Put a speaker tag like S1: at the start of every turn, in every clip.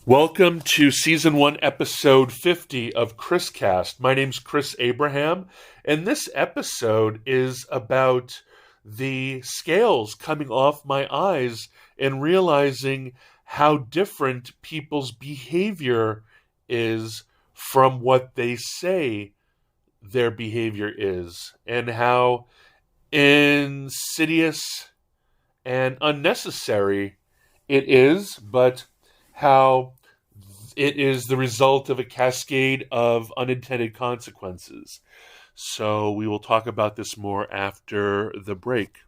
S1: Welcome to Season 1, Episode 50 of Chriscast. My name's Chris Abraham, and this episode is about the scales coming off my eyes and realizing how different people's behavior is from what they say their behavior is, and how insidious and unnecessary it is, but how it is the result of a cascade of unintended consequences. So we will talk about this more after the break.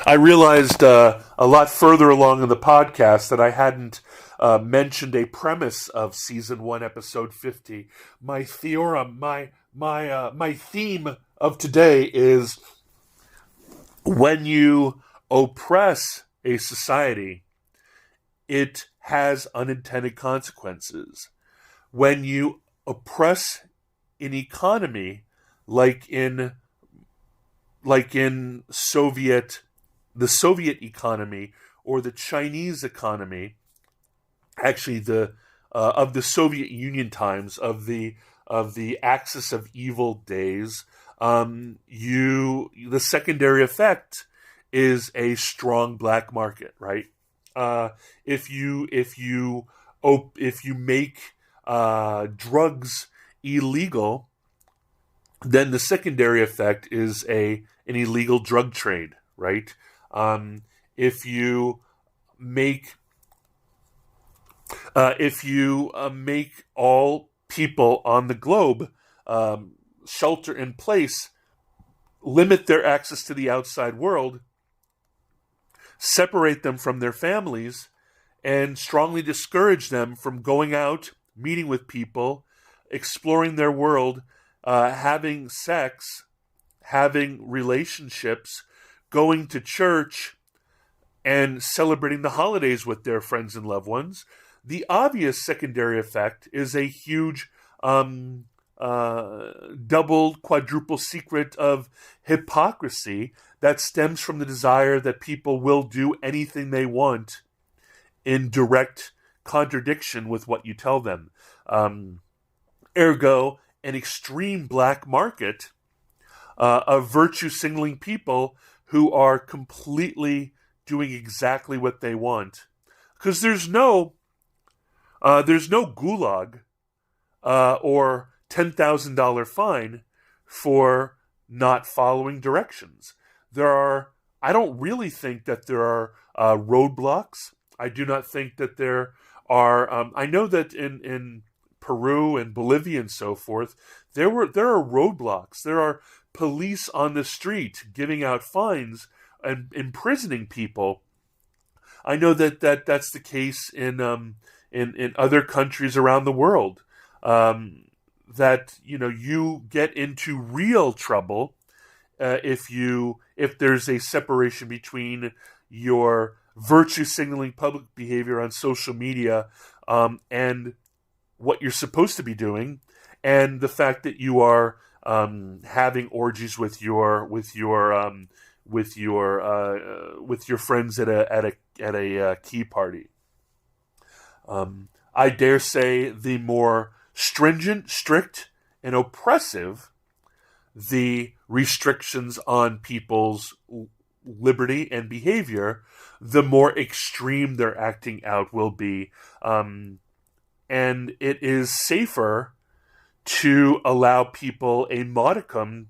S1: I realized a lot further along in the podcast that I hadn't mentioned a premise of Season 1, Episode 50. My theorem, my theme of today is when you oppress a society, it has unintended consequences. When you oppress an economy, like in the Soviet economy or the Chinese economy, actually the of the Soviet Union times, of the axis of evil days, the secondary effect is a strong black market, right? If you make drugs illegal, then the secondary effect is an illegal drug trade, right? If you make all people on the globe shelter in place, limit their access to the outside world, separate them from their families, and strongly discourage them from going out, meeting with people, exploring their world, having sex, having relationships, going to church, and celebrating the holidays with their friends and loved ones, the obvious secondary effect is a huge double, quadruple secret of hypocrisy that stems from the desire that people will do anything they want in direct contradiction with what you tell them. Ergo, an extreme black market of virtue signaling people who are completely doing exactly what they want, because there's no gulag or $10,000 fine for not following directions. I don't really think that there are roadblocks. I do not think that there are. I know that in Peru and Bolivia and so forth, there are roadblocks. There are police on the street giving out fines and imprisoning people. I know that that's the case in other countries around the world. That you get into real trouble if there's a separation between your virtue signaling public behavior on social media and what you're supposed to be doing, and the fact that you are having orgies with your friends at a key party. I dare say the more stringent, strict, and oppressive the restrictions on people's liberty and behavior, the more extreme their acting out will be. And it is safer to allow people a modicum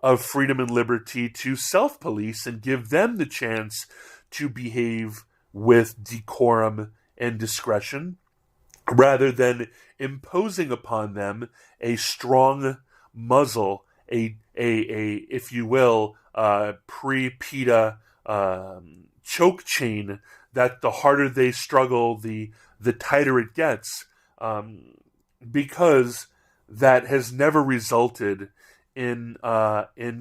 S1: of freedom and liberty to self-police and give them the chance to behave with decorum and discretion, rather than imposing upon them a strong muzzle, a if you will, pre-PETA choke chain that the harder they struggle, the tighter it gets, because that has never resulted in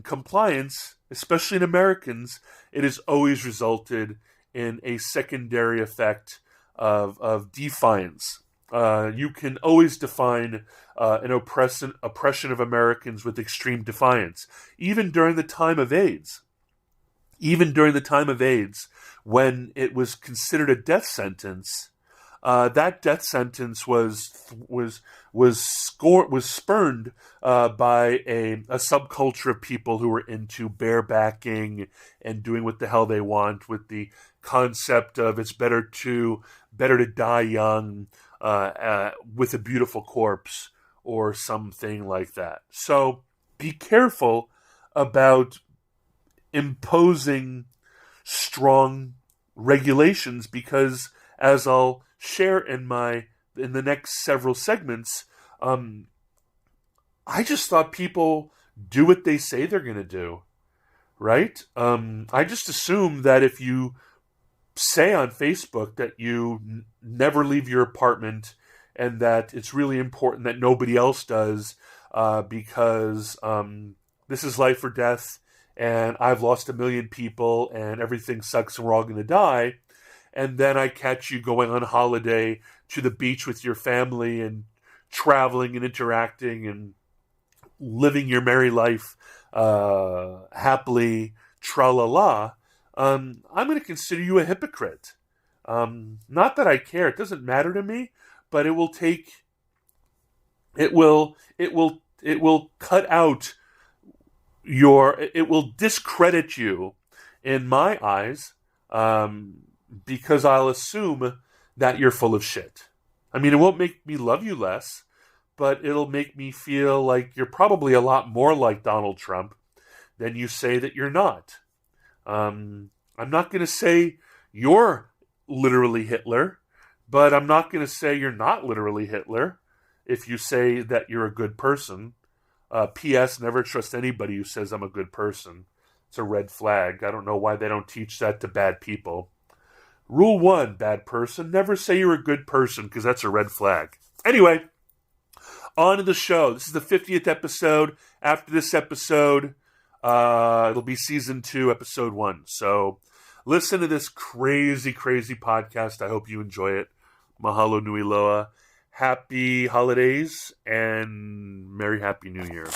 S1: compliance, especially in Americans. It has always resulted in a secondary effect of defiance. You can always define an oppression of Americans with extreme defiance, even during the time of AIDS. Even during the time of AIDS, when it was considered a death sentence, that death sentence was spurned by a subculture of people who were into barebacking and doing what the hell they want, with the concept of it's better to die young with a beautiful corpse or something like that. So be careful about imposing strong regulations, because, as I'll share in the next several segments, I just thought people do what they say they're going to do, right? I just assume that if you say on Facebook that you never leave your apartment and that it's really important that nobody else does, because this is life or death, and I've lost 1 million people, and everything sucks, and we're all going to die. And then I catch you going on holiday to the beach with your family and traveling and interacting and living your merry life happily, tra-la-la. I'm going to consider you a hypocrite. Not that I care; it doesn't matter to me. But it will cut out it will discredit you in my eyes, because I'll assume that you're full of shit. I mean, it won't make me love you less, but it'll make me feel like you're probably a lot more like Donald Trump than you say that you're not. I'm not going to say you're literally Hitler, but I'm not going to say you're not literally Hitler if you say that you're a good person. P.S. Never trust anybody who says I'm a good person. It's a red flag. I don't know why they don't teach that to bad people. Rule 1, bad person, never say you're a good person, because that's a red flag. Anyway, on to the show. This is the 50th episode. After this episode, it'll be season 2, episode 1. So listen to this crazy, crazy podcast. I hope you enjoy it. Mahalo nui loa. Happy holidays and Merry Happy New Year.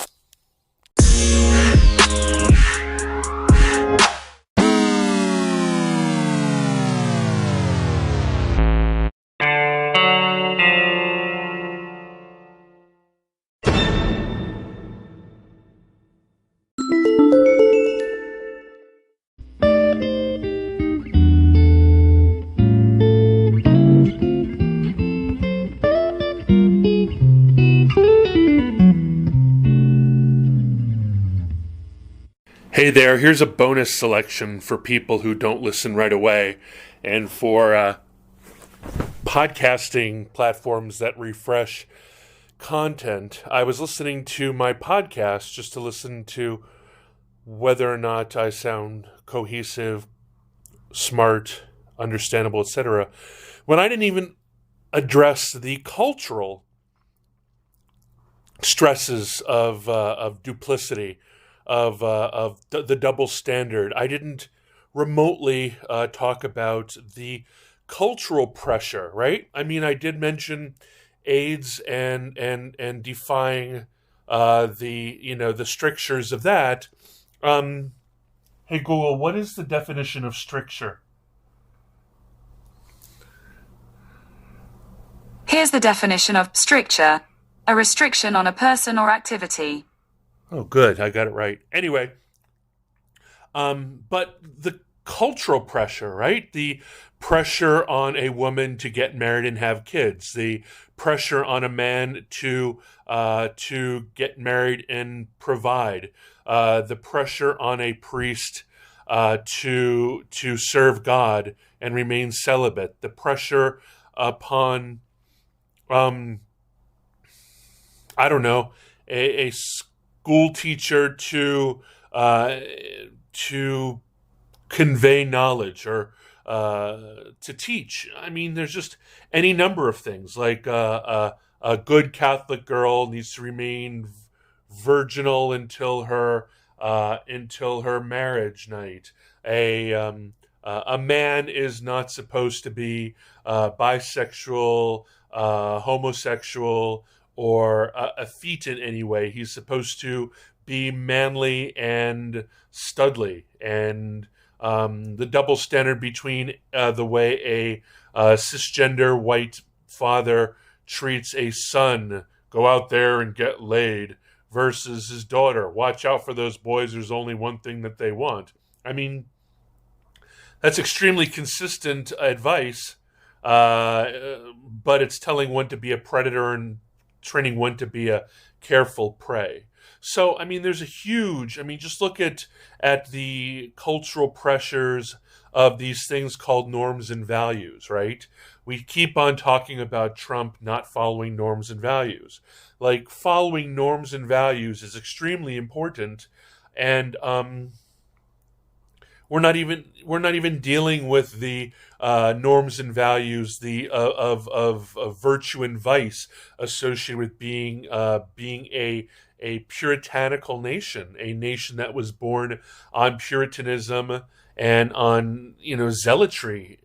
S1: Hey there, here's a bonus selection for people who don't listen right away, and for podcasting platforms that refresh content. I was listening to my podcast just to listen to whether or not I sound cohesive, smart, understandable, etc., when I didn't even address the cultural stresses of duplicity, of the double standard. I didn't remotely talk about the cultural pressure, right? I mean, I did mention AIDS and defying the strictures of that. Hey Google, what is the definition of stricture?
S2: Here's the definition of stricture: a restriction on a person or activity.
S1: Oh, good. I got it right. Anyway, but the cultural pressure, right? The pressure on a woman to get married and have kids, the pressure on a man to get married and provide, the pressure on a priest to serve God and remain celibate, the pressure upon I don't know, a school teacher to convey knowledge or to teach. I mean, there's just any number of things. Like a good Catholic girl needs to remain virginal until her marriage night. A man is not supposed to be bisexual, homosexual, or effete in any way. He's supposed to be manly and studly, and the double standard between the way a cisgender white father treats a son, go out there and get laid, versus his daughter, watch out for those boys, there's only one thing that they want. I mean, that's extremely consistent advice, but it's telling one to be a predator and training one to be a careful prey. So, I mean, there's a huge, I mean, just look at the cultural pressures of these things called norms and values, right? We keep on talking about Trump not following norms and values. Like, following norms and values is extremely important, and we're not even dealing with the norms and values of virtue and vice associated with being a puritanical nation, a nation that was born on Puritanism and on zealotry.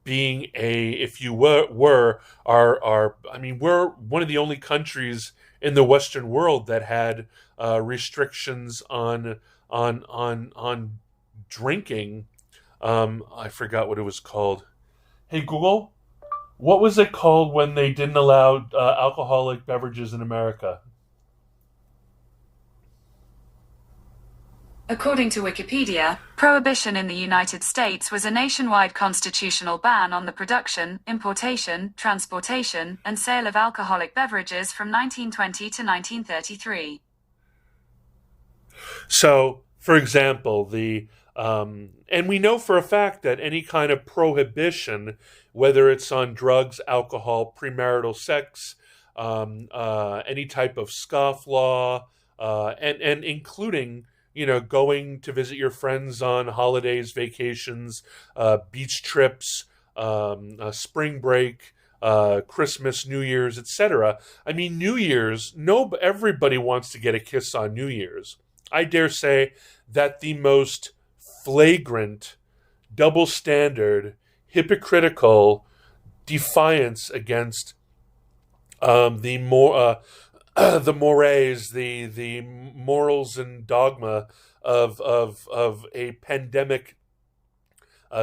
S1: Being a, if you were our I mean, we're one of the only countries in the Western world that had restrictions on drinking. I forgot what it was called. Hey Google, what was it called when they didn't allow alcoholic beverages in America?
S2: According to Wikipedia, prohibition in the United States was a nationwide constitutional ban on the production, importation, transportation, and sale of alcoholic beverages from 1920 to 1933.
S1: So, for example, and we know for a fact that any kind of prohibition, whether it's on drugs, alcohol, premarital sex, any type of scofflaw, and including going to visit your friends on holidays, vacations, beach trips, spring break, Christmas, New Year's, etc. I mean, New Year's, everybody wants to get a kiss on New Year's. I dare say that the most flagrant, double standard, hypocritical defiance against the mores, the morals and dogma of a pandemic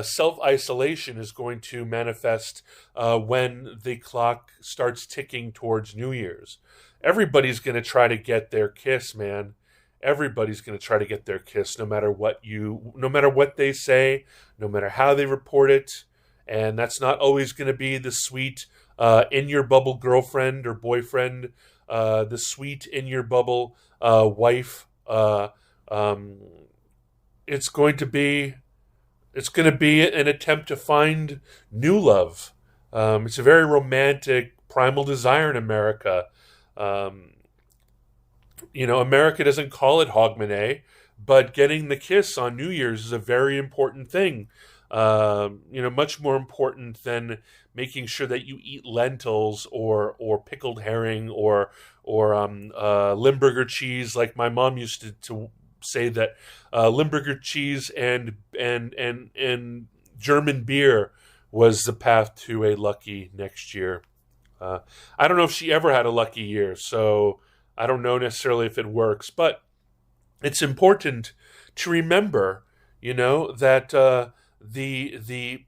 S1: self-isolation is going to manifest when the clock starts ticking towards New Year's. Everybody's going to try to get their kiss, man. Everybody's going to try to get their kiss, no matter what they say, no matter how they report it. And that's not always going to be the sweet in your bubble girlfriend or boyfriend, the sweet in your bubble wife. It's going to be an attempt to find new love. It's a very romantic, primal desire in America. America doesn't call it hogmanay, but getting the kiss on New Year's is a very important thing. Much more important than making sure that you eat lentils or pickled herring or Limburger cheese. Like my mom used to say that Limburger cheese and German beer was the path to a lucky next year. I don't know if she ever had a lucky year, so I don't know necessarily if it works, but it's important to remember, that the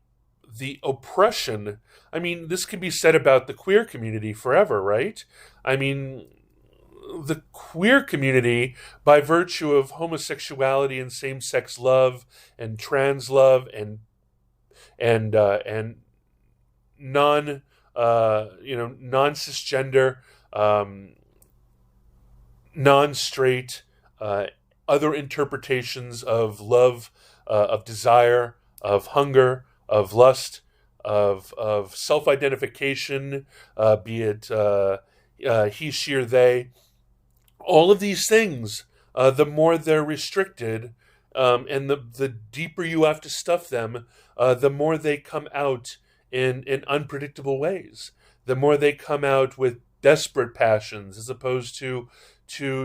S1: oppression. I mean, this can be said about the queer community forever, right? I mean, the queer community, by virtue of homosexuality and same-sex love and trans love and non-cisgender, non-straight, other interpretations of love, of desire, of hunger, of lust, of self-identification, be it he, she, or they. All of these things, the more they're restricted, and the deeper you have to stuff them, the more they come out in unpredictable ways. The more they come out with desperate passions as opposed to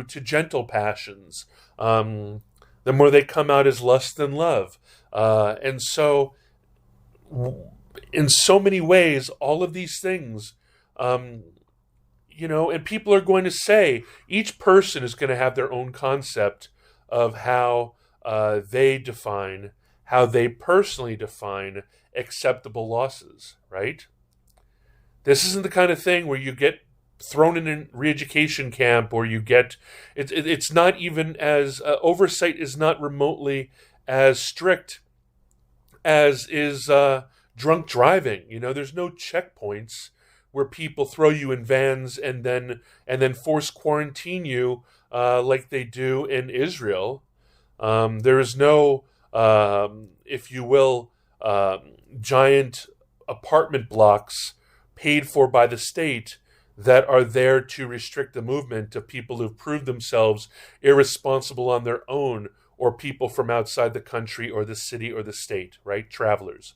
S1: gentle passions. The more they come out as lust and love. And so, in so many ways, all of these things, and people are going to say, each person is going to have their own concept of how how they personally define acceptable losses, right? This isn't the kind of thing where you get thrown in a re-education camp, or you get it's not even as oversight is not remotely as strict as is drunk driving. There's no checkpoints where people throw you in vans and then force quarantine you like they do in Israel. There is no if you will giant apartment blocks paid for by the state that are there to restrict the movement of people who've proved themselves irresponsible on their own, or people from outside the country or the city or the state, right? Travelers.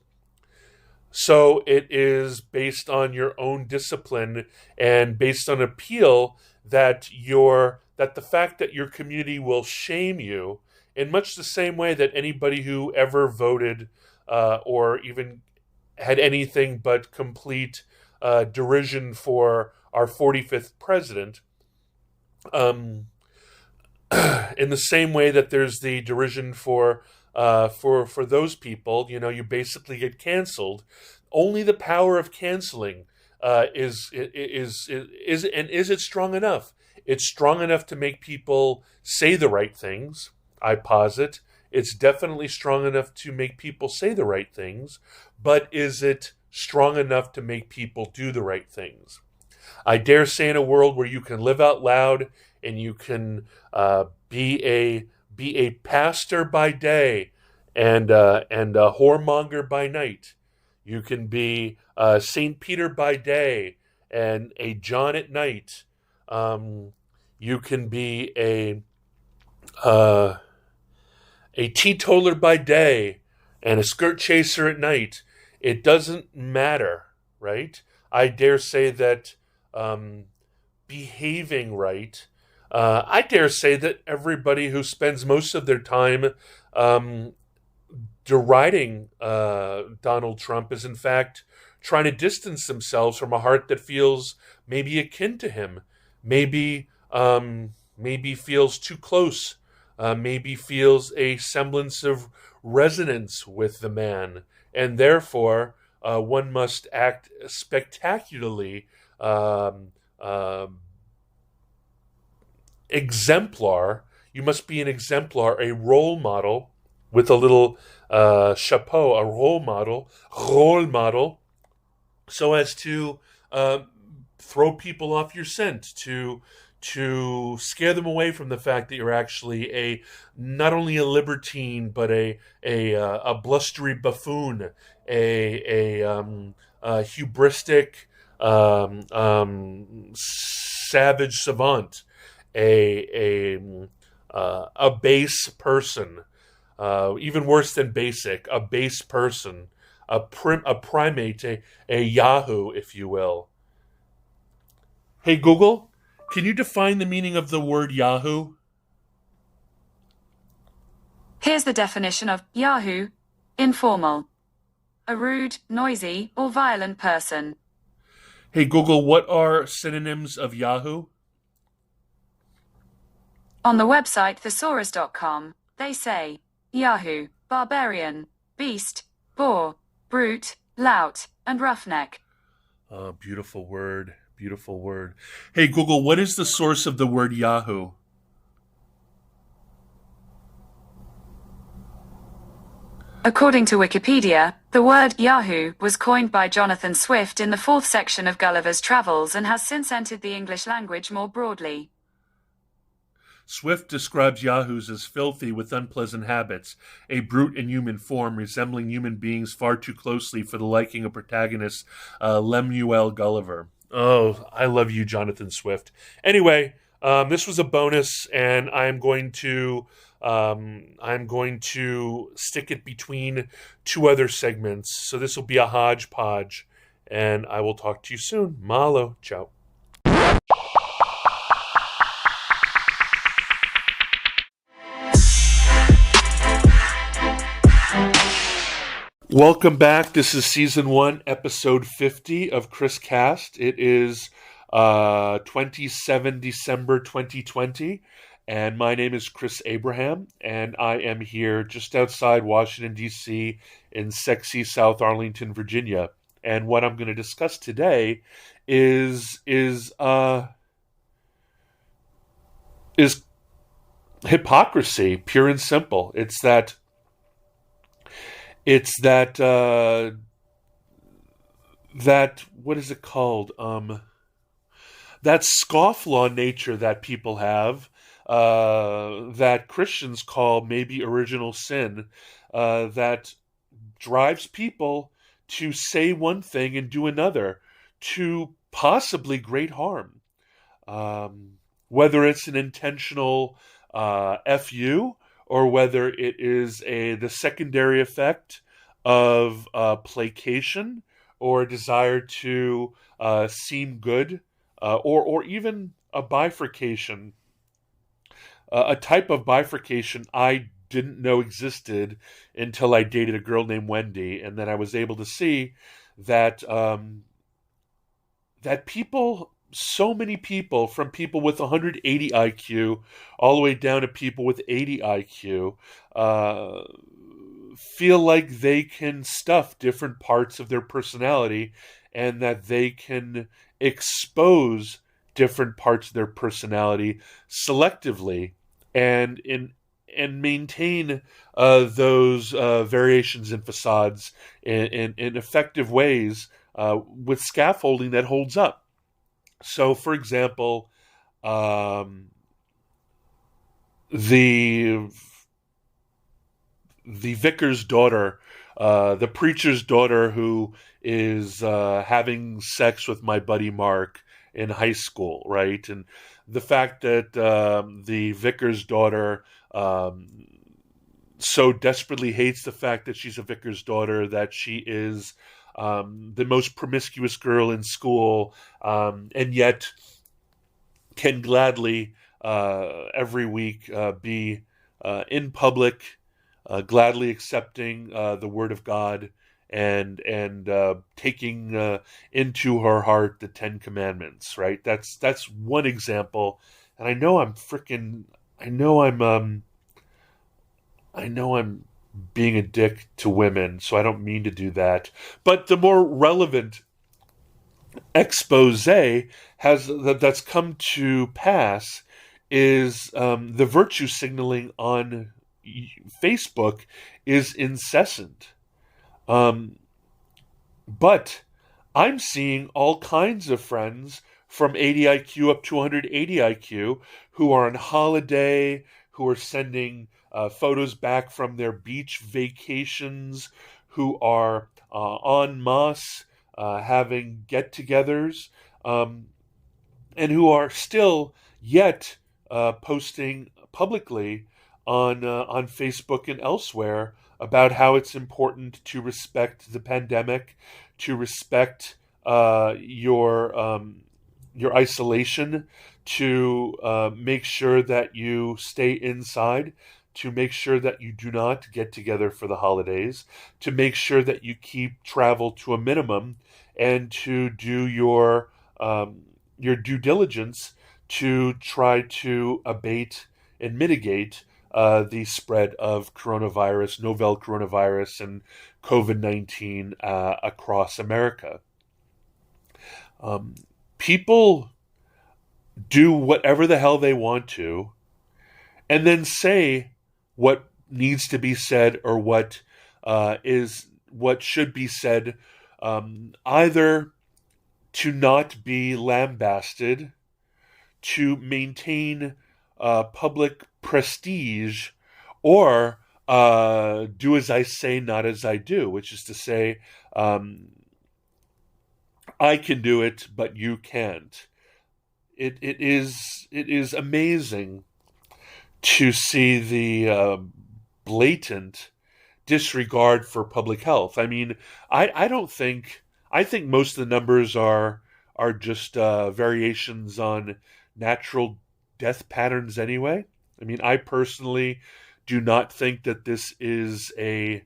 S1: So it is based on your own discipline and based on appeal that the fact that your community will shame you in much the same way that anybody who ever voted or even had anything but complete derision for our 45th president, in the same way that there's the derision for those people, you basically get canceled. Only the power of canceling is it strong enough? It's strong enough to make people say the right things. I posit it's definitely strong enough to make people say the right things, but is it strong enough to make people do the right things? I dare say, in a world where you can live out loud and you can be a pastor by day and a whoremonger by night, you can be Saint Peter by day and a John at night. You can be a teetotaler by day and a skirt chaser at night. It doesn't matter, right? I dare say that behaving right, I dare say that everybody who spends most of their time deriding Donald Trump is in fact trying to distance themselves from a heart that feels maybe akin to him, maybe feels too close, maybe feels a semblance of resonance with the man, and therefore one must act spectacularly exemplar. You must be an exemplar, a role model with a little chapeau, a role model, so as to throw people off your scent, to scare them away from the fact that you're actually not only a libertine but a blustery buffoon, a hubristic savage savant, a base person, even worse than basic, a base person, a primate, a Yahoo, if you will. Hey Google, can you define the meaning of the word Yahoo?
S2: Here's the definition of Yahoo: informal, a rude, noisy, or violent person.
S1: Hey Google, what are synonyms of Yahoo?
S2: On the website thesaurus.com, they say Yahoo: barbarian, beast, boor, brute, lout, and roughneck.
S1: Oh, beautiful word. Beautiful word. Hey Google, what is the source of the word Yahoo?
S2: According to Wikipedia, the word Yahoo was coined by Jonathan Swift in the 4th section of Gulliver's Travels and has since entered the English language more broadly.
S1: Swift describes Yahoos as filthy with unpleasant habits, a brute in human form, resembling human beings far too closely for the liking of protagonist Lemuel Gulliver. Oh, I love you, Jonathan Swift. Anyway, this was a bonus, and I'm going to I'm going to stick it between two other segments. So this will be a hodgepodge. And I will talk to you soon. Mahalo. Ciao. Welcome back. This is season 1, episode 50 of Chris Cast. It is 27 December 2020, and my name is Chris Abraham, and I am here just outside Washington, D.C. in sexy South Arlington, Virginia. And what I'm going to discuss today is hypocrisy, pure and simple. It's that what is it called? That scofflaw nature that people have, that Christians call maybe original sin, that drives people to say one thing and do another, to possibly great harm. Whether it's an intentional FU, or whether it is the secondary effect of placation or a desire to seem good, or even a bifurcation, a type of bifurcation I didn't know existed until I dated a girl named Wendy, and then I was able to see that that people, so many people, from people with 180 IQ all the way down to people with 80 IQ, feel like they can stuff different parts of their personality, and that they can expose different parts of their personality selectively and maintain those variations and facades in effective ways, with scaffolding that holds up. So, for example, the vicar's daughter, the preacher's daughter, who is having sex with my buddy Mark in high school, right? And the fact that the vicar's daughter so desperately hates the fact that she's a vicar's daughter, that she is the most promiscuous girl in school, and yet can gladly every week be in public, gladly accepting the word of God, and taking into her heart the 10 Commandments. Right? That's one example, and I know I'm being a dick to women, so I don't mean to do that. But the more relevant expose that's come to pass is the virtue signaling on Facebook is incessant. But I'm seeing all kinds of friends from 80 IQ up to 180 IQ who are on holiday, who are sending photos back from their beach vacations, who are en masse having get-togethers, and who are still yet posting publicly on Facebook and elsewhere about how it's important to respect the pandemic, to respect your isolation, to make sure that you stay inside, to make sure that you do not get together for the holidays, to make sure that you keep travel to a minimum, and to do your due diligence to try to abate and mitigate the spread of coronavirus, novel coronavirus, and COVID-19 across America. People do whatever the hell they want to, and then say what needs to be said, or what should be said, either to not be lambasted, to maintain public prestige, or do as I say, not as I do, which is to say, I can do it, but you can't. It is amazing to see the blatant disregard for public health. I mean, I don't think I think most of the numbers are just variations on natural death patterns anyway. I mean, I personally do not think that this is a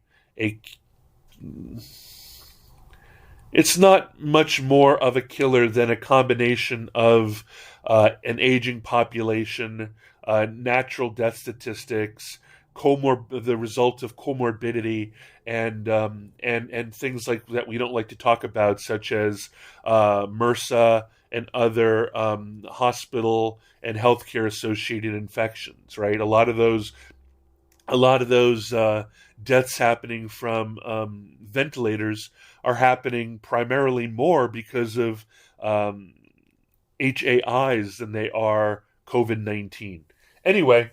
S1: it's not much more of a killer than a combination of an aging population, natural death statistics, the result of comorbidity, and things like that we don't like to talk about, such as MRSA and other hospital and healthcare associated infections. Right, a lot of those deaths happening from ventilators are happening primarily more because of HAIs than they are COVID-19. Anyway,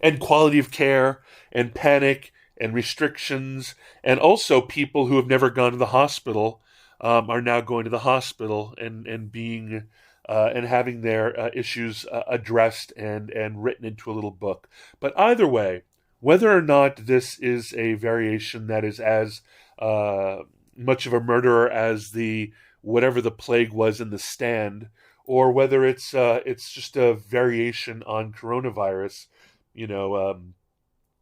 S1: and quality of care and panic and restrictions, and also people who have never gone to the hospital are now going to the hospital and being and having their issues addressed and written into a little book. But either way, whether or not this is a variation that is as much of a murderer as the whatever the plague was in the Stand, or whether it's just a variation on coronavirus, you know,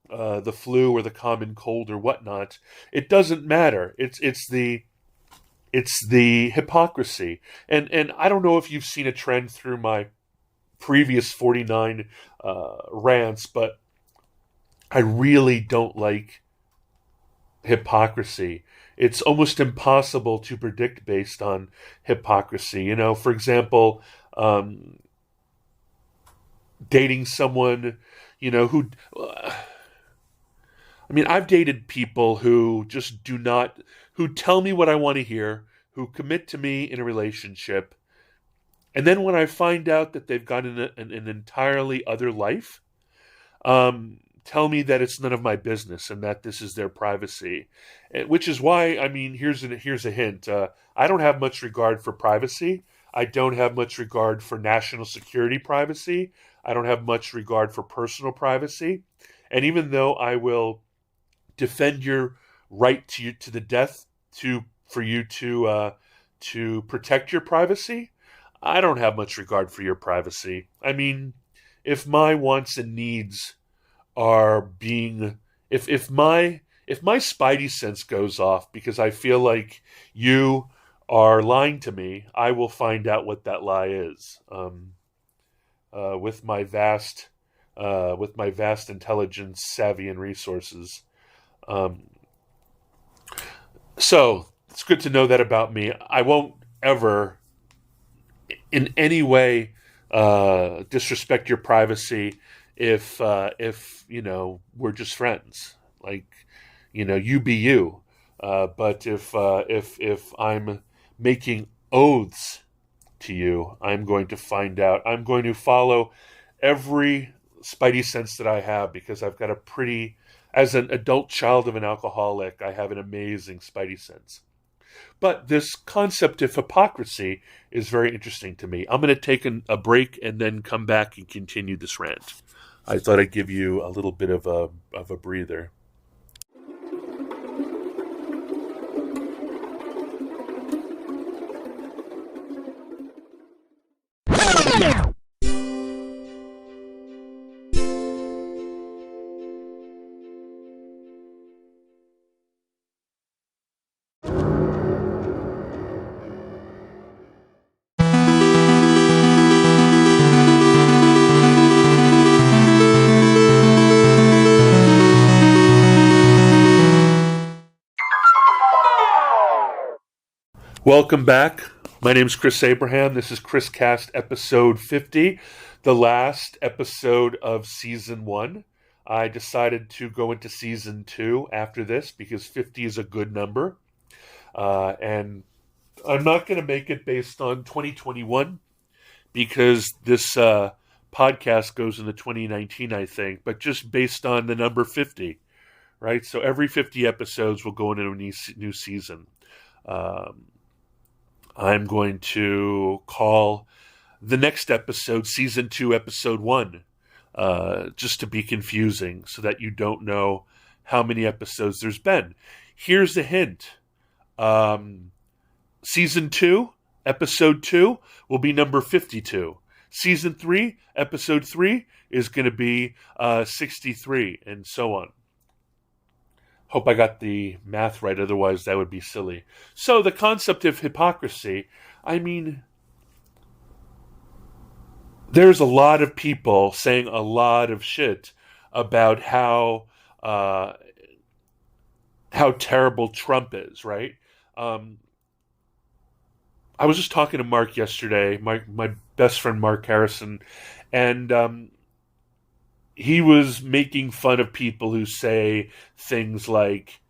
S1: the flu or the common cold or whatnot, it doesn't matter. It's the hypocrisy. And I don't know if you've seen a trend through my previous 49 rants, but I really don't like hypocrisy. It's almost impossible to predict based on hypocrisy. You know, for example, dating someone, who. I mean, I've dated people who just do not, who tell me what I want to hear, who commit to me in a relationship. And then when I find out that they've got an entirely other life, tell me that it's none of my business and that this is their privacy. Which is why, I mean, here's a hint. I don't have much regard for privacy. I don't have much regard for national security privacy. I don't have much regard for personal privacy. And even though I will defend your right to the death for you to protect your privacy, I don't have much regard for your privacy. I mean, if my wants and needs are being if my spidey sense goes off because I feel like you are lying to me, I will find out what that lie is. With my vast intelligence, savvy, and resources. So it's good to know that about me. I won't ever, in any way, disrespect your privacy if we're just friends. Like, you be you. But if I'm making oaths to you, I'm going to find out. I'm going to follow every spidey sense that I have because I've got as an adult child of an alcoholic, I have an amazing spidey sense. But this concept of hypocrisy is very interesting to me. I'm going to take a break and then come back and continue this rant. I thought I'd give you a little bit of a breather. Welcome back. My name is Chris Abraham. This is Chris Cast episode 50, the last episode of season 1. I decided to go into season 2 after this because 50 is a good number. And I'm not going to make it based on 2021 because this podcast goes into 2019, I think, but just based on the number 50, right? So every 50 episodes will go into a new season. I'm going to call the next episode, season 2, episode 1, just to be confusing so that you don't know how many episodes there's been. Here's a hint. Season 2, episode 2 will be number 52. Season 3, episode 3 is going to be 63, and so on. Hope I got the math right, otherwise that would be silly. So the concept of hypocrisy, I mean, there's a lot of people saying a lot of shit about how terrible Trump is, right? I was just talking to Mark yesterday, my best friend Mark Harrison, and he was making fun of people who say things like,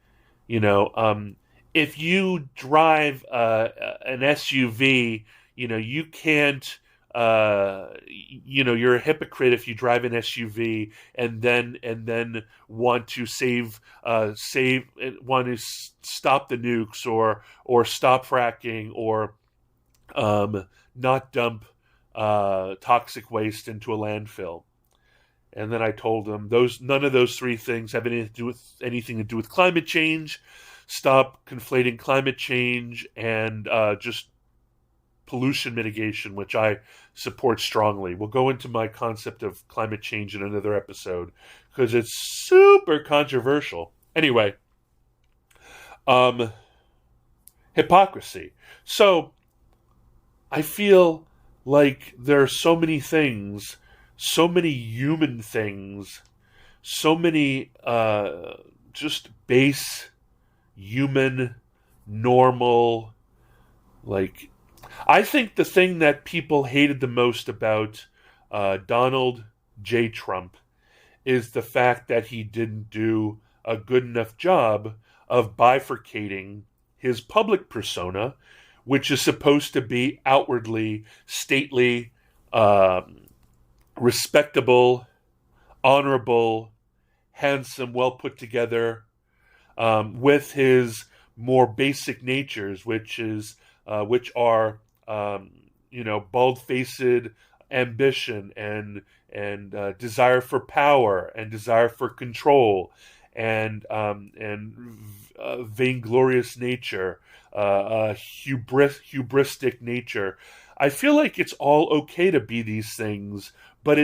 S1: if you drive an SUV, you can't, you're a hypocrite if you drive an SUV and then want to want to stop the nukes or stop fracking or not dump toxic waste into a landfill. And then I told him none of those three things have anything to do with climate change. Stop conflating climate change and just pollution mitigation, which I support strongly. We'll go into my concept of climate change in another episode because it's super controversial. Anyway, hypocrisy. So I feel like there are so many things, so many human things, so many just base human, normal, like, I think the thing that people hated the most about Donald J. Trump is the fact that he didn't do a good enough job of bifurcating his public persona, which is supposed to be outwardly, stately, respectable, honorable, handsome, well put together, with his more basic natures, which are bald-faced ambition and desire for power and desire for control and vainglorious nature, hubristic nature. I feel like it's all okay to be these things, but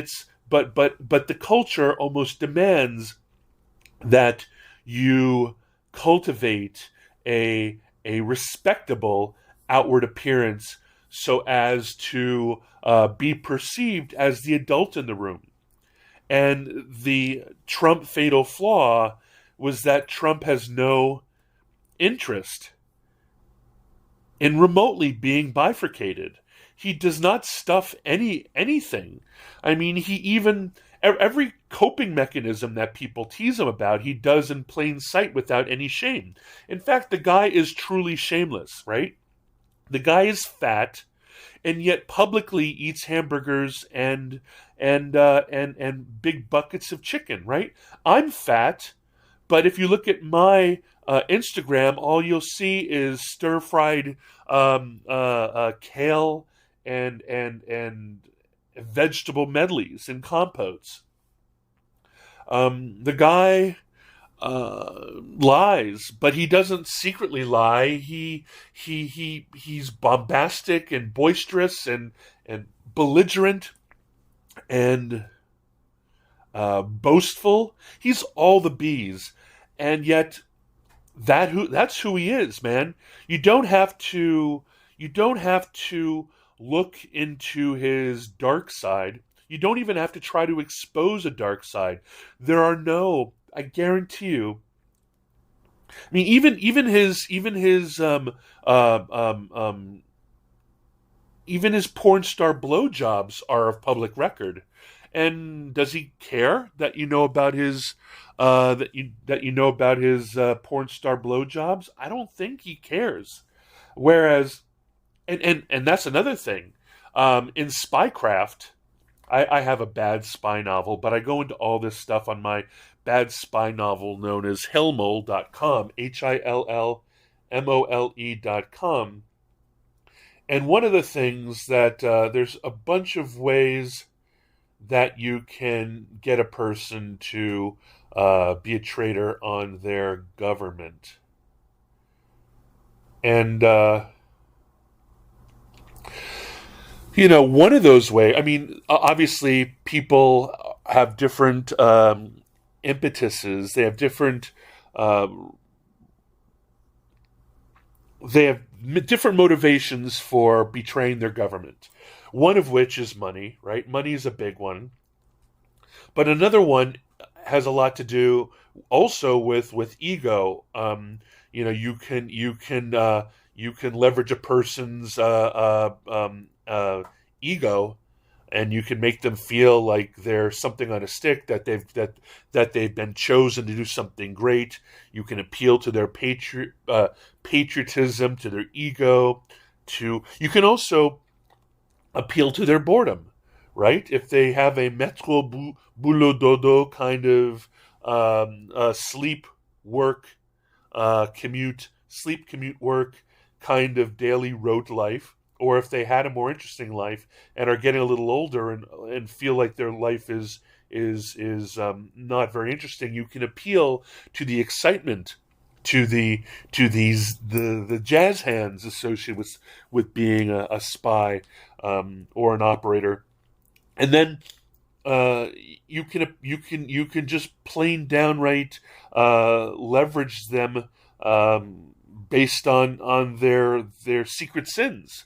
S1: the culture almost demands that you cultivate a respectable outward appearance so as to be perceived as the adult in the room. And the Trump fatal flaw was that Trump has no interest in remotely being bifurcated. He does not stuff anything. I mean, he even every coping mechanism that people tease him about, he does in plain sight without any shame. In fact, the guy is truly shameless, right? The guy is fat, and yet publicly eats hamburgers and big buckets of chicken, right? I'm fat, but if you look at my Instagram, all you'll see is stir-fried kale and vegetable medleys and compotes. The guy lies, but he doesn't secretly lie. He's bombastic and boisterous and belligerent and boastful. He's all the bees, and yet that's who he is, man. You don't have to look into his dark side. You don't even have to try to expose a dark side. I guarantee you. I mean, even his porn star blowjobs are of public record. And does he care that you know about his porn star blowjobs? I don't think he cares. Whereas, and that's another thing. In Spycraft, I have a bad spy novel, but I go into all this stuff on my bad spy novel known as Hillmole.com, HILLMOLE.com. And one of the things that there's a bunch of ways that you can get a person to be a traitor on their government. And, one of those ways, I mean, obviously people have different impetuses. They have different, uh, they have different motivations for betraying their government. One of which is money, right? Money is a big one. But another one has a lot to do also with ego. You can leverage a person's ego, and you can make them feel like they're something on a stick, that they've been chosen to do something great. You can appeal to their patriotism, to their ego. To You can also appeal to their boredom, right? If they have a metro boulot dodo kind of sleep work commute work kind of daily rote life, or if they had a more interesting life and are getting a little older and feel like their life is not very interesting, you can appeal to the excitement, to the jazz hands associated with being a spy, or an operator. And then you can just plain downright leverage them, based on their secret sins.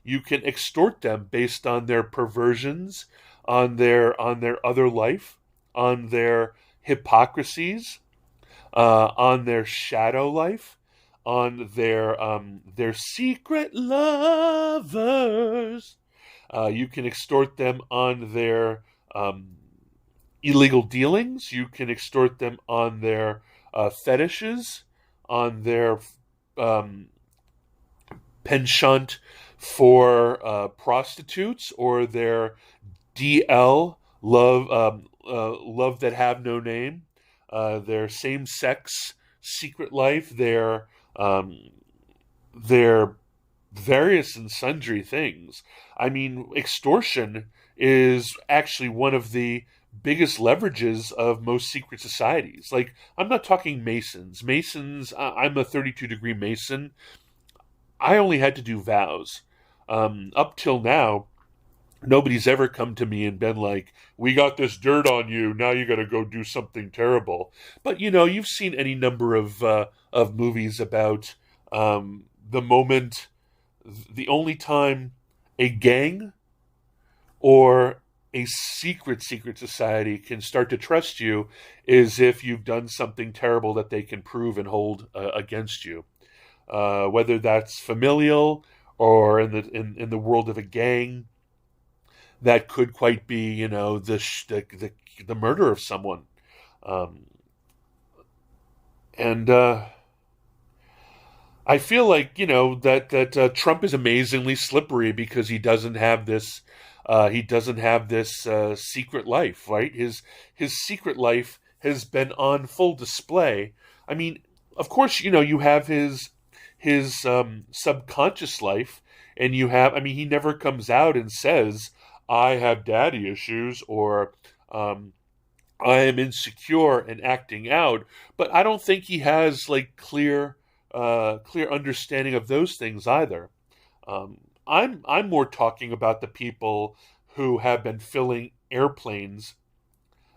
S1: You can extort them based on their perversions, on their other life, on their hypocrisies, on their shadow life, on their secret lovers. You can extort them on their illegal dealings. You can extort them on their fetishes, on their um, penchant for prostitutes, or their DL love that have no name, their same sex secret life, their various and sundry things. I mean, extortion is actually one of the biggest leverages of most secret societies. Like, I'm not talking Masons. Masons, I'm a 32-degree Mason. I only had to do vows. Up till now, nobody's ever come to me and been like, "We got this dirt on you. Now you got to go do something terrible." But you've seen any number of movies about the moment, the only time a gang or a secret society can start to trust you is if you've done something terrible that they can prove and hold against you. Whether that's familial, or in the world of a gang, that could quite be, the murder of someone. Um, and I feel like, that Trump is amazingly slippery because he doesn't have this secret life, right? His secret life has been on full display. I mean, of course, you have his subconscious life, and he never comes out and says, "I have daddy issues," or "I am insecure and acting out." But I don't think he has like clear understanding of those things either. I'm more talking about the people who have been filling airplanes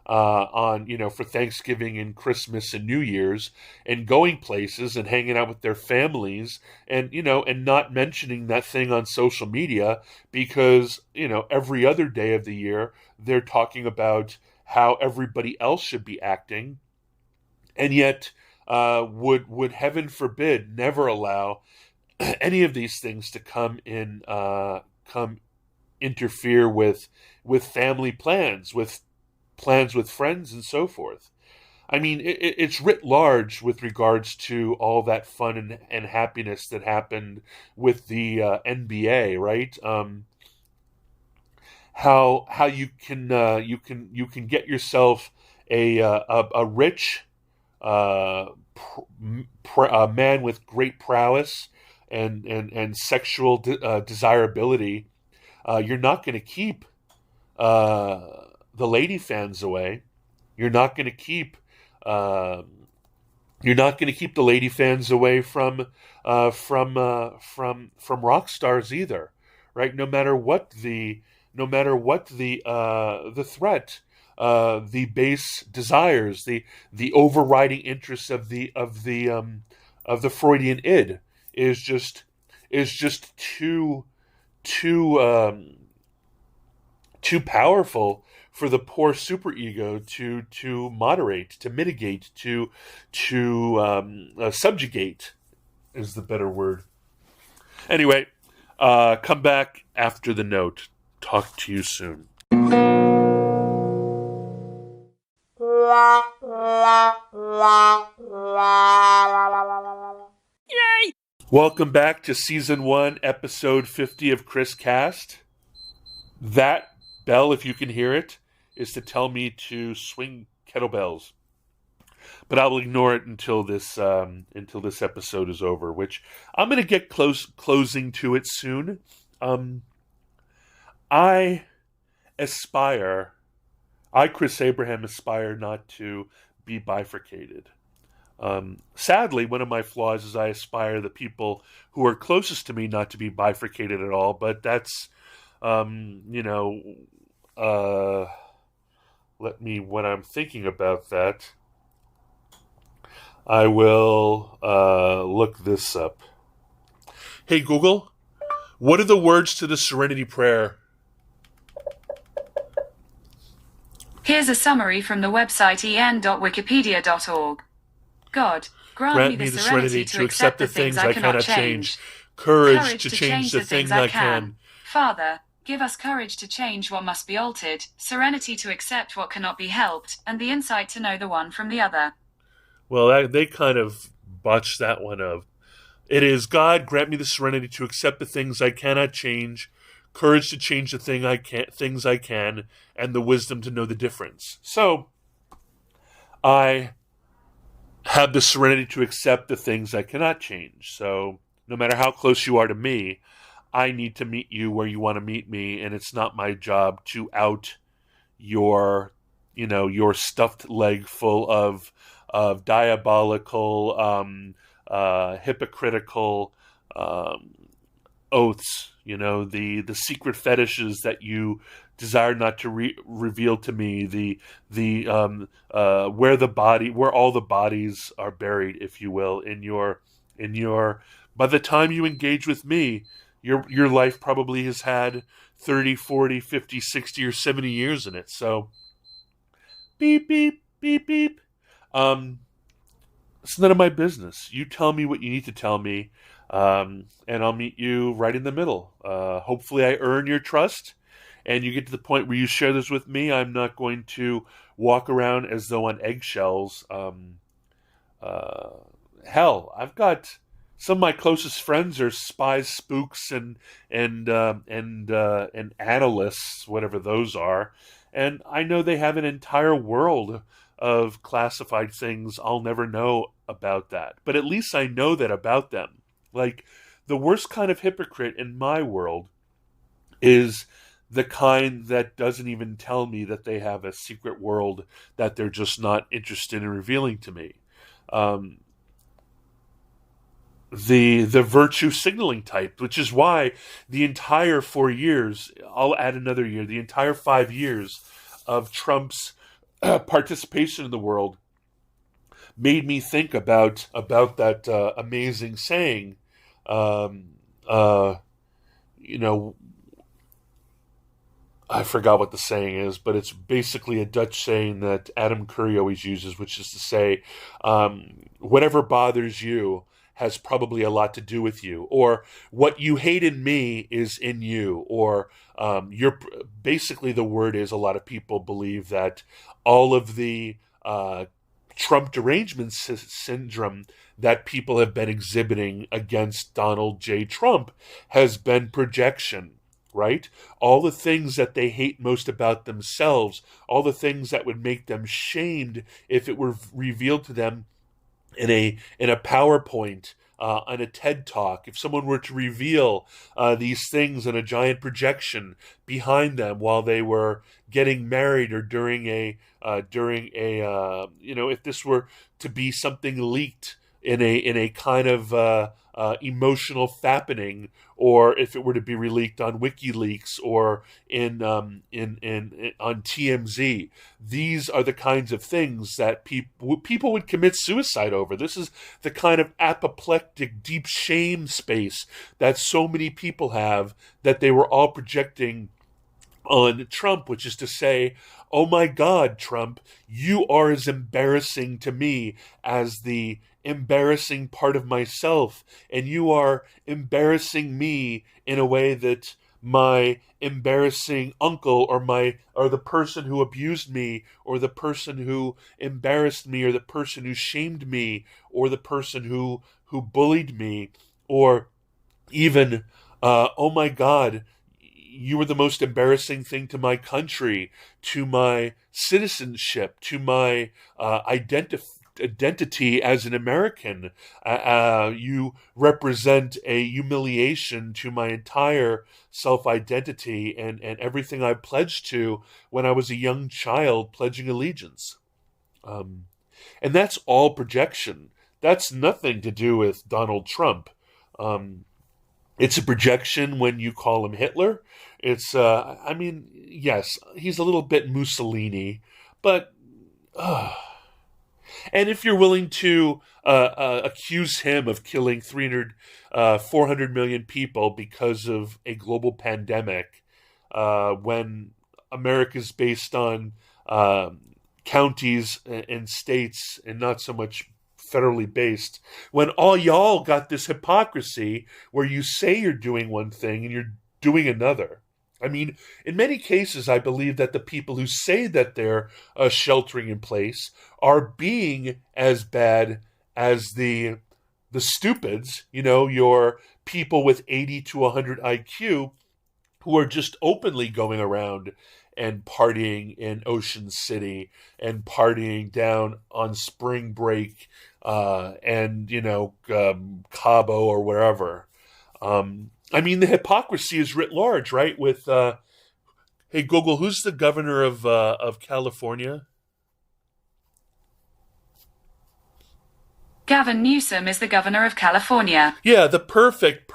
S1: on for Thanksgiving and Christmas and New Year's, and going places and hanging out with their families, and not mentioning that thing on social media, because every other day of the year they're talking about how everybody else should be acting, and yet would heaven forbid never allow any of these things to come interfere with family plans with friends and so forth. I mean, it's writ large with regards to all that fun and happiness that happened with the NBA, right? How you can get yourself a rich man with great prowess and sexual desirability, you're not going to keep the lady fans away. You're not going to keep the lady fans away from rock stars either, right? No matter what the threat, the base desires, the overriding interests of the Freudian id is just too powerful for the poor superego to moderate, to mitigate, to subjugate is the better word. Anyway, come back after the note. Talk to you soon. Yay! Welcome back to Season 1, Episode 50 of Chris Cast. That bell, if you can hear it, is to tell me to swing kettlebells. But I will ignore it until this episode is over, which I'm going to get closing to it soon. I, Chris Abraham, aspire not to be bifurcated. Sadly, one of my flaws is I aspire the people who are closest to me not to be bifurcated at all, but that's, when I'm thinking about that, I will look this up. Hey, Google, what are the words to the Serenity Prayer?
S2: Here's a summary from the website en.wikipedia.org. God, grant me the serenity to accept the things I cannot change, courage to change the things I can. Father, give us courage to change what must be altered, serenity to accept what cannot be helped, and the insight to know the one from the other.
S1: Well, they kind of botched that one up. It is, God, grant me the serenity to accept the things I cannot change, courage to change the things I can, and the wisdom to know the difference. So, I have the serenity to accept the things I cannot change. So, no matter how close you are to me, I need to meet you where you want to meet me, and it's not my job to out your stuffed leg full of diabolical, hypocritical oaths. The secret fetishes that you desire not to reveal to me. Where all the bodies are buried, if you will, in your. By the time you engage with me, your life probably has had 30, 40, 50, 60, or 70 years in it. So, beep, beep, beep, beep. It's none of my business. You tell me what you need to tell me, and I'll meet you right in the middle. Hopefully I earn your trust, and you get to the point where you share this with me. I'm not going to walk around as though on eggshells. Hell, I've got some of my closest friends are spies, spooks, and analysts, whatever those are, and I know they have an entire world of classified things I'll never know about that. But at least I know that about them. Like, the worst kind of hypocrite in my world is the kind that doesn't even tell me that they have a secret world that they're just not interested in revealing to me. The virtue signaling type, which is why the entire 4 years, I'll add another year, the entire 5 years of Trump's participation in the world made me think about that amazing saying. I forgot what the saying is, but it's basically a Dutch saying that Adam Curry always uses, which is to say, whatever bothers you has probably a lot to do with you, or what you hate in me is in you, or you're basically, the word is, a lot of people believe that all of the Trump derangement syndrome that people have been exhibiting against Donald J. Trump has been projection, right? All the things that they hate most about themselves, all the things that would make them shamed if it were revealed to them in a PowerPoint on a TED Talk, if someone were to reveal these things in a giant projection behind them while they were getting married or during a if this were to be something leaked in a kind of emotional fappening, or if it were to be leaked on WikiLeaks or in on TMZ. These are the kinds of things that people would commit suicide over. This is the kind of apoplectic, deep shame space that so many people have, that they were all projecting on Trump, which is to say, oh my God, Trump, you are as embarrassing to me as the embarrassing part of myself, and you are embarrassing me in a way that my embarrassing uncle or the person who abused me, or the person who embarrassed me, or the person who shamed me, or the person who bullied me, or even oh my God, you were the most embarrassing thing to my country, to my citizenship, to my identity as an American. You represent a humiliation to my entire self-identity and everything I pledged to when I was a young child pledging allegiance. And that's all projection. That's nothing to do with Donald Trump. It's a projection when you call him Hitler. It's, yes, he's a little bit Mussolini, but, and if you're willing to accuse him of killing 400 million people because of a global pandemic, when America's based on counties and states and not so much federally based, when all y'all got this hypocrisy where you say you're doing one thing and you're doing another. I mean, in many cases, I believe that the people who say that they're sheltering in place are being as bad as the stupids, your people with 80 to 100 IQ who are just openly going around and partying in Ocean City and partying down on spring break and Cabo or wherever. I mean, the hypocrisy is writ large, right? With hey Google, who's the governor of California?
S2: Gavin Newsom is the governor of California.
S1: Yeah, the perfect,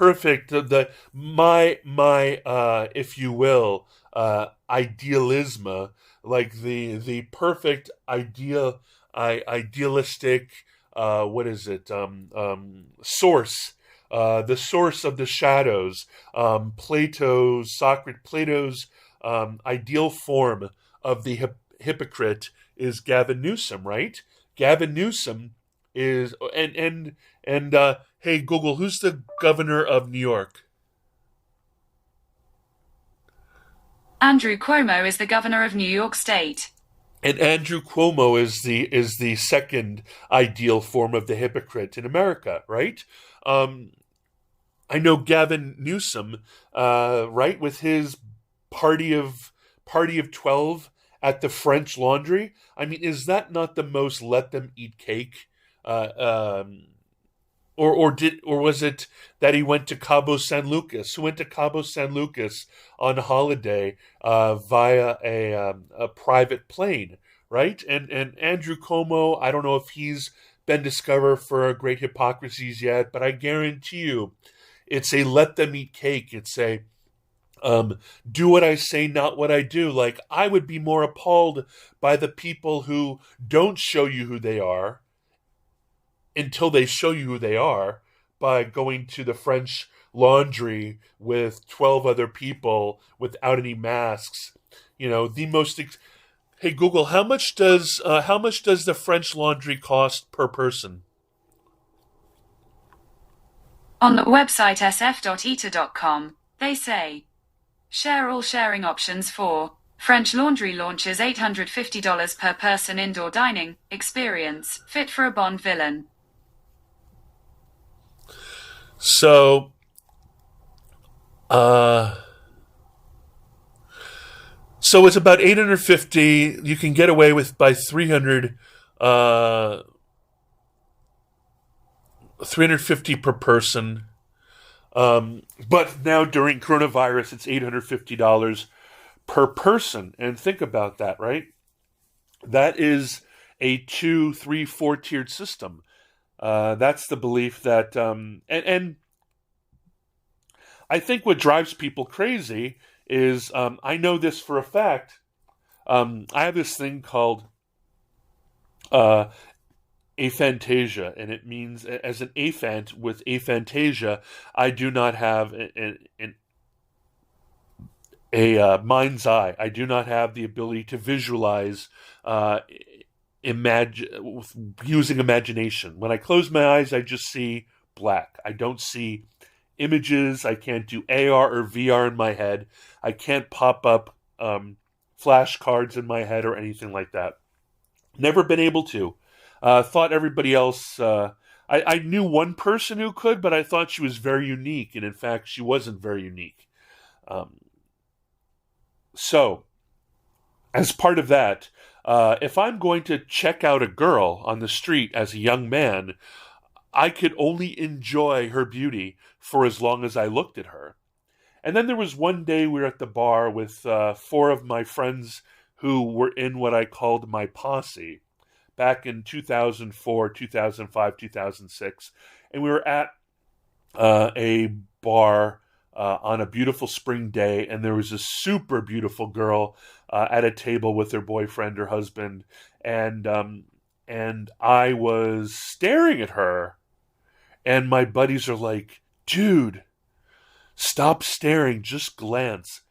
S1: my if you will, idealism, like the perfect idealistic, what is it? Source, the source of the shadows. Plato's ideal form of the hypocrite is Gavin Newsom, right? Gavin Newsom is and hey Google, who's the governor of New York?
S2: Andrew Cuomo is the governor of New York State.
S1: And Andrew Cuomo is the second ideal form of the hypocrite in America, right? I know Gavin Newsom, right, with his party of 12 at the French Laundry. I mean, is that not the most let them eat cake? Or was it that he went to Cabo San Lucas? Who went to Cabo San Lucas on holiday via a private plane, right? And Andrew Cuomo, I don't know if he's been discovered for great hypocrisies yet, but I guarantee you, it's a let them eat cake. It's a do what I say, not what I do. Like, I would be more appalled by the people who don't show you who they are until they show you who they are by going to the French Laundry with 12 other people without any masks. The most. Hey Google, how much does the French Laundry cost per person?
S2: On the website sf.eta.com, they say, share all sharing options for French Laundry launches $850 per person indoor dining experience, fit for a Bond villain.
S1: So, so it's about 850. You can get away with by 300. $350 per person. But now during coronavirus, it's $850 per person. And think about that, right? That is a 2, 3, 4-tiered system. That's the belief that, and I think what drives people crazy is, I know this for a fact. I have this thing called aphantasia, and it means, as an aphant with aphantasia, I do not have a mind's eye. I do not have the ability to visualize, using imagination. When I close my eyes, I just see black. I don't see images. I can't do AR or VR in my head. I can't pop up flashcards in my head or anything like that. Never been able to. Thought everybody else... I knew one person who could, but I thought she was very unique, and in fact, she wasn't very unique. So, as part of that, if I'm going to check out a girl on the street as a young man, I could only enjoy her beauty for as long as I looked at her. And then there was one day we were at the bar with 4 of my friends who were in what I called my posse back in 2004, 2005, 2006. And we were at a bar on a beautiful spring day, and there was a super beautiful girl at a table with her boyfriend or husband, and I was staring at her, and my buddies are like, "Dude, stop staring, just glance."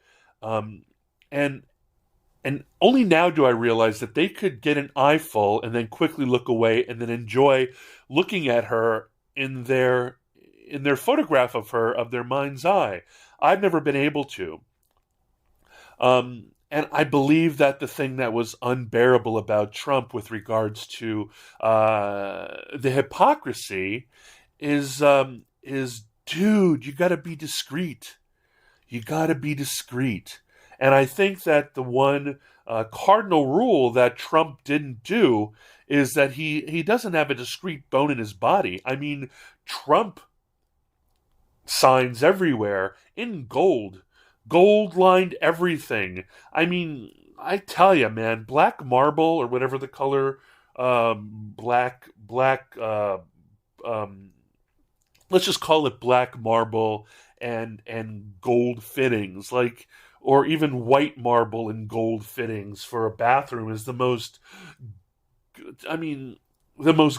S1: And only now do I realize that they could get an eyeful and then quickly look away and then enjoy looking at her in their photograph of her, of their mind's eye. I've never been able to. And I believe that the thing that was unbearable about Trump with regards to the hypocrisy is, dude, you got to be discreet. You got to be discreet. And I think that the one cardinal rule that Trump didn't do is that he doesn't have a discreet bone in his body. I mean, Trump signs everywhere in gold lined everything. I mean, I tell you, man, black marble or whatever the color, black, let's just call it black marble and gold fittings, like, or even white marble and gold fittings for a bathroom is the most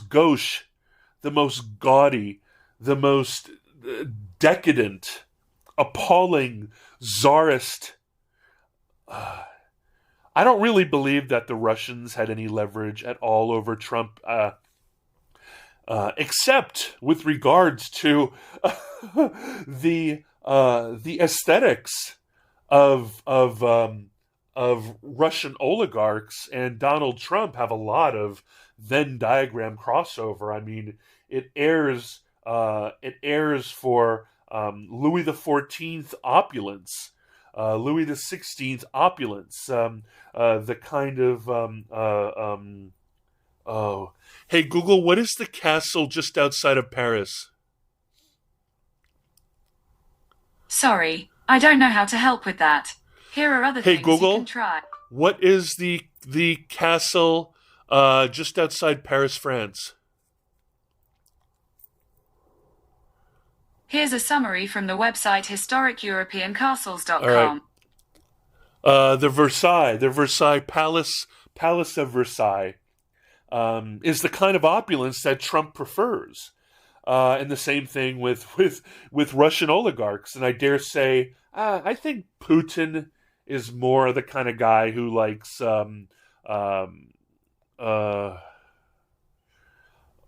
S1: gauche, the most gaudy, the most decadent, appalling, czarist. I don't really believe that the Russians had any leverage at all over Trump, except with regards to the aesthetics of Russian oligarchs, and Donald Trump have a lot of Venn diagram crossover. I mean, it airs for Louis XIV opulence, Louis XVI opulence, the kind of oh, hey Google, what is the castle just outside of Paris?
S2: Sorry, I don't know how to help with that. Here are other
S1: Hey
S2: things
S1: Google,
S2: you can try.
S1: what is the castle just outside Paris, France?
S2: Here's a summary from the website historiceuropeancastles.com.
S1: All right. The Versailles Palace of Versailles is the kind of opulence that Trump prefers. And the same thing with Russian oligarchs. And I dare say, I think Putin is more the kind of guy who likes,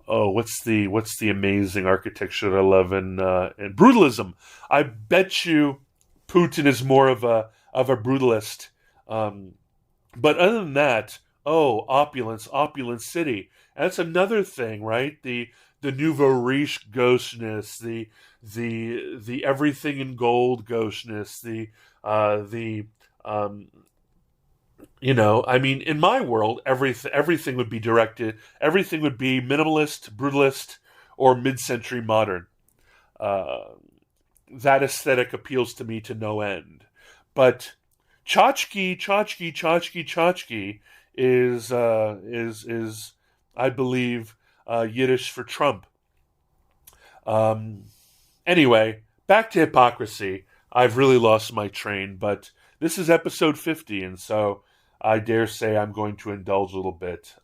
S1: what's the amazing architecture that I love in brutalism. I bet you Putin is more of a brutalist. But other than that, opulence city. And that's another thing, right? The nouveau riche gaucheness, the everything in gold gaucheness, I mean, in my world, everything would be directed, everything would be minimalist, brutalist, or mid-century modern. That aesthetic appeals to me to no end. But tchotchke is I believe Yiddish for Trump. Anyway, back to hypocrisy. I've really lost my train, but this is episode 50, and so I dare say I'm going to indulge a little bit.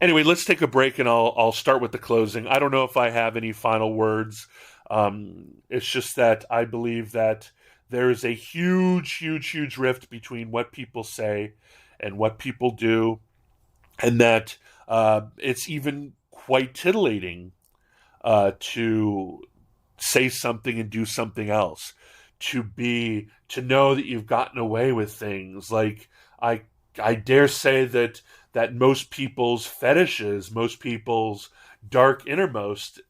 S1: Anyway, let's take a break, and I'll start with the closing. I don't know if I have any final words. It's just that I believe that there is a huge rift between what people say and what people do, and that it's even quite titillating to say something and do something else, to know that you've gotten away with things. Like I dare say that most people's fetishes, most people's dark innermost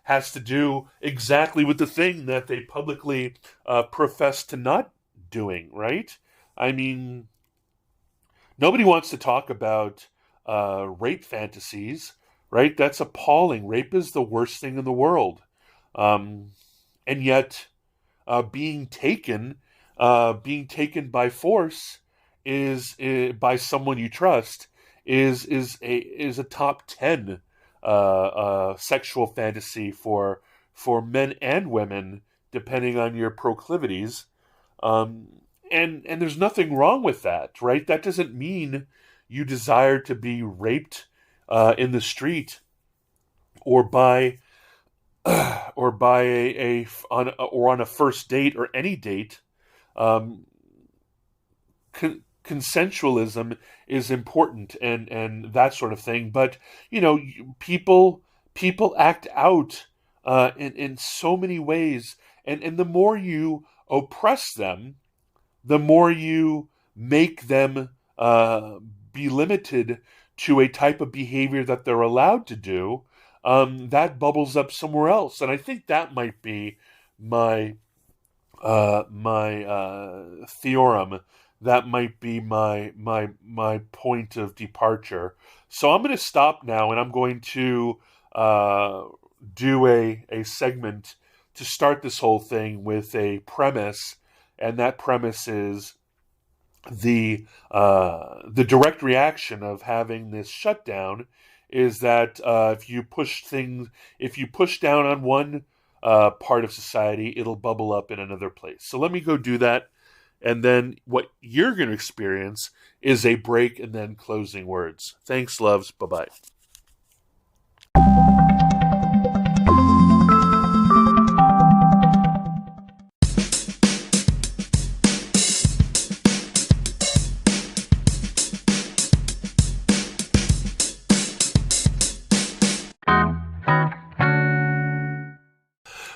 S1: has to do exactly with the thing that they publicly profess to not doing, right? I mean, nobody wants to talk about rape fantasies, right? That's appalling. Rape is the worst thing in the world. And yet, being taken by force is by someone you trust is a top 10 sexual fantasy for men and women, depending on your proclivities. And there's nothing wrong with that, right? That doesn't mean you desire to be raped in the street or by on a first date or any date. Consensualism is important and that sort of thing, but people act out in so many ways, and the more you oppress them, the more you make them be limited to a type of behavior that they're allowed to do. That bubbles up somewhere else, and I think that might be my theorem. That might be my point of departure. So I'm going to stop now, and I'm going to do a segment to start this whole thing with a premise, and that premise is the direct reaction of having this shutdown is that if you push down on one part of society, it'll bubble up in another place. So let me go do that. And then what you're going to experience is a break and then closing words. Thanks, loves. Bye-bye.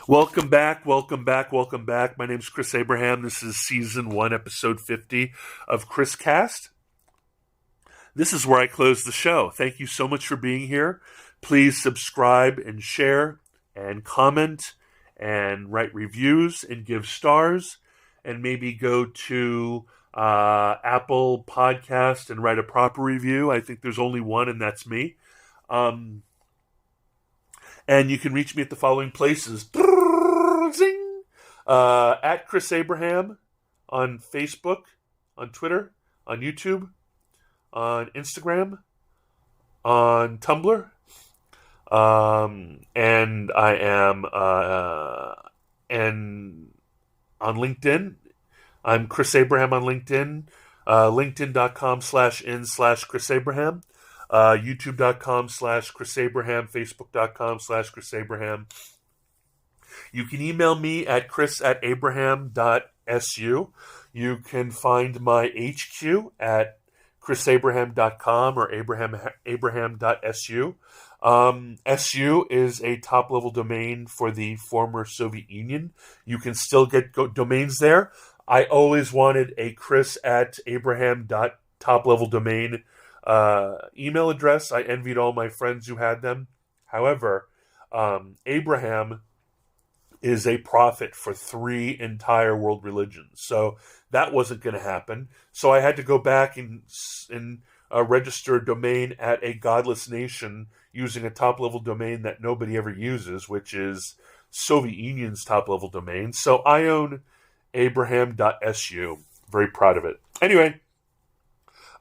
S1: Welcome back. My name's Chris Abraham. This is Season 1, Episode 50 of Chris Cast. This is where I close the show. Thank you so much for being here. Please subscribe and share and comment and write reviews and give stars, and maybe go to Apple Podcast and write a proper review. I think there's only one, and that's me. And you can reach me at the following places. Zing! At Chris Abraham on Facebook, on Twitter, on YouTube, on Instagram, on Tumblr, and I am and on LinkedIn. I'm Chris Abraham on LinkedIn, linkedin.com/in/Chris Abraham. YouTube.com/Chris Abraham, Facebook.com/Chris Abraham. You can email me at chris@abraham.su. You can find my HQ at chrisabraham.com or abraham.su. SU is a top-level domain for the former Soviet Union. You can still get domains there. I always wanted a chris@abraham.top-level domain email address. I envied all my friends who had them. However, Abraham is a prophet for 3 entire world religions, so that wasn't going to happen. So I had to go back and register a domain at a godless nation using a top-level domain that nobody ever uses, which is Soviet Union's top-level domain. So I own abraham.su. Very proud of it. Anyway,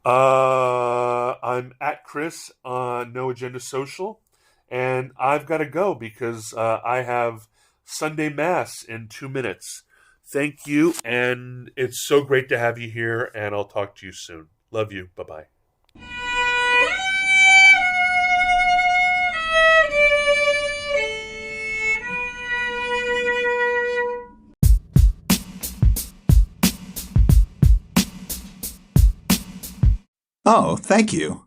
S1: I'm at Chris on No Agenda Social, and I've got to go because I have Sunday Mass in 2 minutes. Thank you, and it's so great to have you here, and I'll talk to you soon. Love you. Bye-bye.
S3: Oh, thank you.